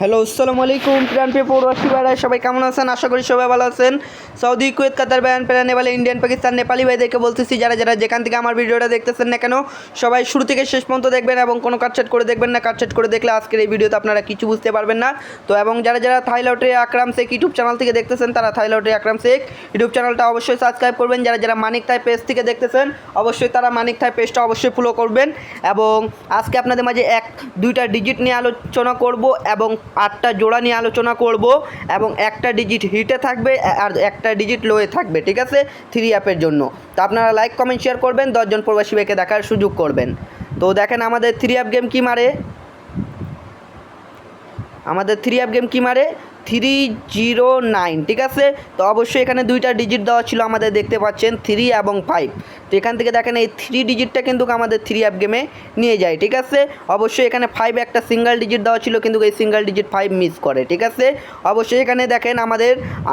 Hello, আসসালামু আলাইকুম প্রিয় প্রবাসী ভাইরা, সবাই কেমন আছেন? আশা করি সবাই ভালো আছেন। সৌদি, কুয়েত, কাতার, বাহরাইন, নেপাল, ইন্ডিয়ান, পাকিস্তান, নেপালি ভাইদেরকে বলতেছি যারা যেখান থেকে আমার ভিডিওটা দেখতেছেন না কেন, সবাই শুরু থেকে শেষ পর্যন্ত দেখবেন এবং কোনো কাটছেট করে দেখবেন না। কাটছেট করে দেখলে আজকের এই ভিডিওতে আপনারা কিছু বুঝতে পারবেন না। তো এবং যারা থাই লটারি আকরাম শেখ ইউটিউব চ্যানেল থেকে দেখতেছেন, তারা থাই লটারি আকরাম শেখ ইউটিউব চ্যানেলটা অবশ্যই সাবস্ক্রাইব করবেন। যারা মানিক থাই পেজ থেকে দেখতেছেন, অবশ্যই তারা মানিক থাই পেজটা অবশ্যই ফলো করবেন। এবং আজকে আপনাদের মাঝে দুইটা ডিজিট নিয়ে আলোচনা করব এবং 8টা জোড়া নিয়ে আলোচনা করব এবং একটা ডিজিট হিটে থাকবে আর একটা ডিজিট লোয়ে থাকবে, ঠিক আছে, 3 অ্যাপের জন্য। তো আপনারা লাইক কমেন্ট শেয়ার করবেন, 10 জন প্রবাসী ভাইকে দেখার সুযোগ করবেন। তো দেখেন আমাদের 3 অ্যাপ গেম কি মারে, আমাদের 3 অ্যাপ গেম কি মারে 309, ঠিক আছে। তো অবশ্যই এখানে দুইটা ডিজিট দেওয়া ছিল, আমাদের দেখতে পাচ্ছেন 3 এবং 5। তো এখান থেকে দেখেন এই 3 ডিজিটটা কিন্তু আমাদের 3 অ্যাপ গেমে নিয়ে যায়, ঠিক আছে। অবশ্যই এখানে 5 একটা সিঙ্গেল ডিজিট দেওয়া ছিল, কিন্তু এই সিঙ্গেল ডিজিট 5 মিস করে, ঠিক আছে। অবশ্যই এখানে দেখেন আমাদের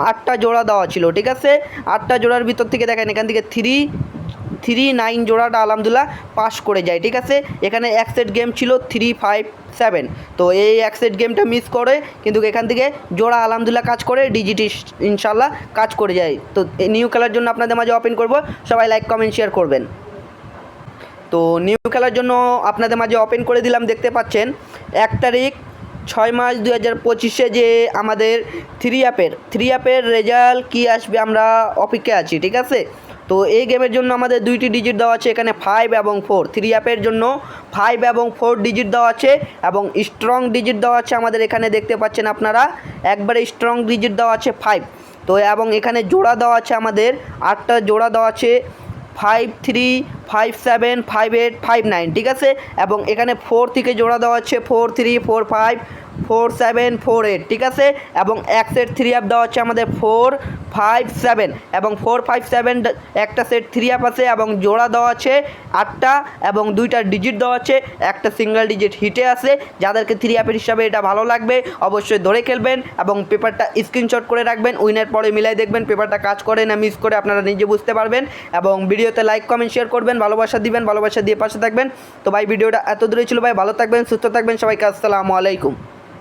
8টা জোড়া দেওয়া ছিল, ঠিক আছে। 8টা জোড়ার ভিতর থেকে দেখেন এখান থেকে 3-9 জোড়াটা আলহামদুলিল্লাহ পাস করে যায়, ঠিক আছে। এখানে এক সেট গেম ছিল 3-5-7, তো এই এক সেট গেমটা মিস করে, কিন্তু এখান থেকে জোড়া আলহামদুলিল্লাহ কাজ করে, ডিজিট ইনশাল্লাহ কাজ করে যায়। তো নিউ খেলার জন্য আপনাদের মাঝে ওপেন করব, সবাই লাইক কমেন্ট শেয়ার করবেন। তো নিউ খেলার জন্য আপনাদের মাঝে ওপেন করে দিলাম, দেখতে পাচ্ছেন 1 তারিখ 6 মাস 2025 যে আমাদের 3 অ্যাপের রেজাল্ট কী আসবে আমরা অপেক্ষায় আছি, ঠিক আছে। তো এই গেমের জন্য আমাদের দুইটি ডিজিট দেওয়া আছে এখানে 5 এবং 4। 3 অ্যাপের জন্য 5 এবং 4 ডিজিট দেওয়া আছে এবং স্ট্রং ডিজিট দেওয়া আছে আমাদের এখানে দেখতে পাচ্ছেন আপনারা, একবারে স্ট্রং ডিজিট দেওয়া আছে 5। তো এবং এখানে জোড়া দেওয়া আছে আমাদের 8টা জোড়া দেওয়া আছে 5-3, 5-7, 5-8, 5-9, ঠিক আছে। এবং এখানে 4 থেকে জোড়া দেওয়া আছে 4-3, 4-5, 4-7, 4-8, ঠিক আছে। এবং এক সেট 3 অ্যাপ দেওয়া হচ্ছে আমাদের 4-5-7 এবং 4-5-7 একটা সেট 3 অ্যাপ আছে এবং জোড়া দেওয়া আছে 8টা এবং দুইটা ডিজিট দেওয়া আছে, একটা সিঙ্গেল ডিজিট হিটে আছে। যাদেরকে 3 অ্যাপের হিসাবে এটা ভালো লাগবে অবশ্যই ধরে খেলবেন এবং পেপারটা স্ক্রিনশট করে রাখবেন, উইনার পরে মিলাই দেখবেন পেপারটা কাজ করে না মিস করে, আপনারা নিজে বুঝতে পারবেন। এবং ভিডিওতে লাইক কমেন্ট শেয়ার করবেন, ভালোবাসা দিবেন, ভালোবাসা দিয়ে পাশে থাকবেন। তো ভাই ভিডিওটা এত দূরে ছিল ভাই, ভালো থাকবেন, সুস্থ থাকবেন, সবাইকে আসসালামু আলাইকুম।